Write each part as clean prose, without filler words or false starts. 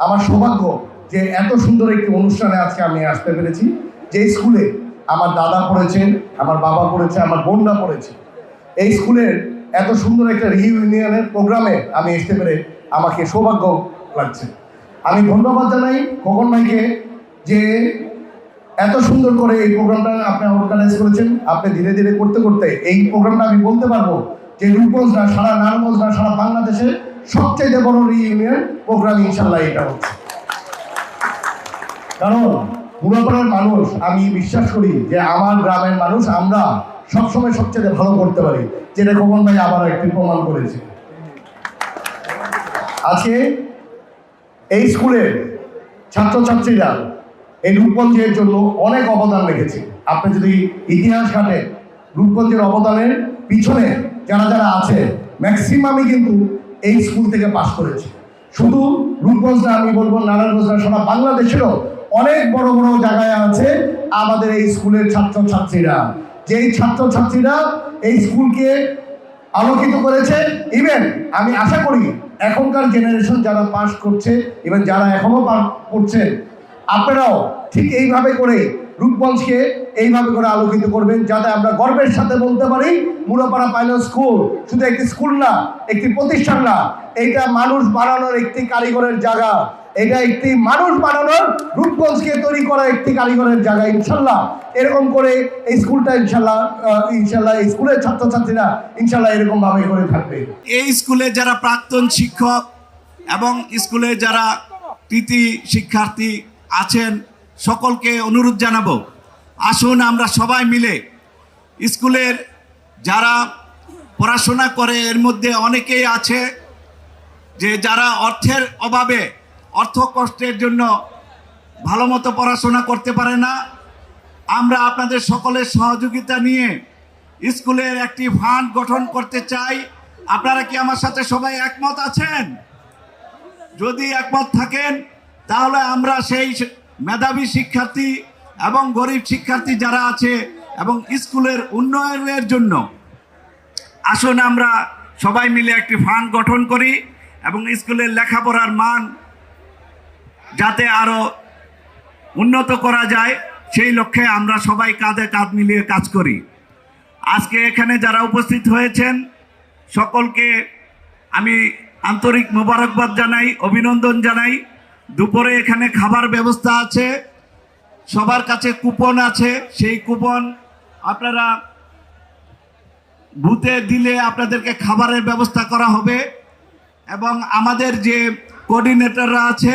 আমার সৌভাগ্য যে এত সুন্দর একটি অনুষ্ঠানে আজকে আমি আসতে পেরেছি। যে স্কুলে আমার দাদা পড়েছেন, আমার বাবা পড়েছে, আমার বোনরা পড়েছে, এই স্কুলের এত সুন্দর একটা রিইউনিয়নের প্রোগ্রামে আমি আসতে পেরে আমাকে সৌভাগ্য লাগছে। আমি ধন্যবাদ জানাই খোকন ভাইকে যে এত সুন্দর করে এই প্রোগ্রামটা আপনি অর্গানাইজ করেছেন। আপনি ধীরে ধীরে করতে করতে এই প্রোগ্রামটা আমি বলতে পারবো যে রূপগঞ্জ না, সারা নারায়ণগঞ্জ না, সারা বাংলাদেশের সবচেয়ে বড় রিইউনিয়ন প্রোগ্রাম ইনশাল্লাহ এটা হচ্ছে। কারণ মুরাপাড়ার মানুষ, আমি বিশ্বাস করি যে আমার গ্রামের মানুষ আমরা সবসময় সবচেয়ে ভালো করতে পারি, যেটা খোকন ভাই আবার একটি প্রমাণ করেছে। আজকে এই স্কুলের ছাত্রছাত্রীরা এই রূপগঞ্জের জন্য অনেক অবদান রেখেছে। আপনি যদি ইতিহাস ঘাটেন, রূপগঞ্জের অবদানের পিছনে যারা যারা আছে ম্যাক্সিমামই কিন্তু এই স্কুল থেকে পাশ করেছে। শুধু রূপগঞ্জ না, আমি বলবো নারায়ণগঞ্জ না, সারা বাংলাদেশেরও অনেক বড় বড় জায়গায় আছে আমাদের এই স্কুলের ছাত্রছাত্রীরা। যেই ছাত্রছাত্রীরা এই স্কুলকে আলোকিত করেছে। ইভেন আমি আশা করি এখনকার জেনারেশন যারা পাস করছে, ইভেন যারা এখনো পাস করছেন, আপনারাও ঠিক এইভাবে করে রূপগঞ্জকে এইভাবে করে আলোকিত করবেন, যাতে আমরা গর্বের সাথে বলতে পারি মুরাপাড়া পাইলট স্কুল শুধু একটি স্কুল না, একটি প্রতিষ্ঠান না, এইটা মানুষ বানানোর একটি কারিগরের জায়গা। এটা একটি মানুষ বানানোর, রূপগঞ্জকে তৈরি করা একটি কারিগরের জায়গা। ইনশাল্লাহ এরকম করে এই স্কুলটা ইনশাল্লাহ এই স্কুলের ছাত্রছাত্রীরা ইনশাল্লাহ এরকম ভাবে করে থাকবে। এই স্কুলে যারা প্রাক্তন শিক্ষক এবং স্কুলে যারা কৃতি শিক্ষার্থী আছেন সকলকে অনুরোধ জানাবো, আসুন আমরা সবাই মিলে স্কুলের যারা পড়াশোনা করে এর মধ্যে অনেকেই আছে যে যারা অর্থের অভাবে, অর্থ কষ্টের জন্য ভালো মতো পড়াশোনা করতে পারে না। আমরা আপনাদের সকলের সহযোগিতা নিয়ে স্কুলের একটি ফান্ড গঠন করতে চাই। আপনারা কি আমার সাথে সবাই একমত আছেন? যদি একমত থাকেন তাহলে আমরা সেই মেধাবী শিক্ষার্থী এবং গরিব শিক্ষার্থী যারা আছে এবং স্কুলের উন্নয়নের জন্য আসুন আমরা সবাই মিলে একটি ফান্ড গঠন করি এবং স্কুলের লেখাপড়ার মান যাতে আরো উন্নত করা যায় সেই লক্ষ্যে আমরা সবাই কাঁধে কাঁধ মিলিয়ে কাজ করি। আজকে এখানে যারা উপস্থিত হয়েছেন সকলকে আমি আন্তরিক মোবারকবাদ জানাই, অভিনন্দন জানাই। দুপুরে এখানে খাবার ব্যবস্থা আছে, সবার কাছে কুপন আছে, সেই কুপন আপনারা বুথে দিলে আপনাদেরকে খাবারের ব্যবস্থা করা হবে এবং আমাদের যে কোঅর্ডিনেটররা আছে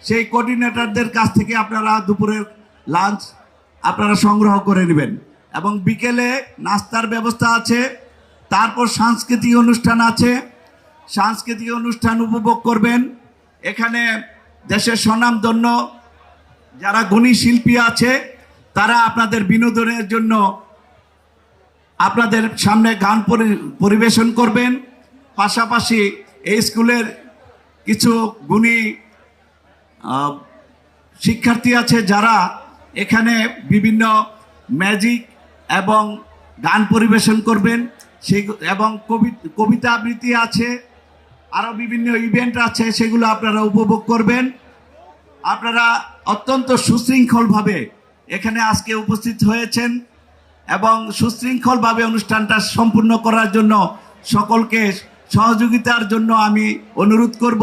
সেই কোঅর্ডিনেটরদের কাছ থেকে আপনারা দুপুরের লাঞ্চ আপনারা সংগ্রহ করে নেবেন এবং বিকেলে নাস্তার ব্যবস্থা আছে। তারপর সাংস্কৃতিক অনুষ্ঠান আছে, সাংস্কৃতিক অনুষ্ঠান উপভোগ করবেন। এখানে দেশের স্বনামধন্য যারা গুণী শিল্পী আছে তারা আপনাদের বিনোদনের জন্য আপনাদের সামনে গান পরিবেশন করবেন। পাশাপাশি এই স্কুলের কিছু গুণী শিক্ষার্থী আছে যারা এখানে বিভিন্ন ম্যাজিক এবং গান পরিবেশন করবেন, সেই এবং কবিতা আবৃত্তি আছে, আরও বিভিন্ন ইভেন্ট আছে, সেগুলো আপনারা উপভোগ করবেন। আপনারা অত্যন্ত সুশৃঙ্খলভাবে এখানে আজকে উপস্থিত হয়েছেন এবং সুশৃঙ্খলভাবে অনুষ্ঠানটা সম্পূর্ণ করার জন্য সকলকে সহযোগিতার জন্য আমি অনুরোধ করব।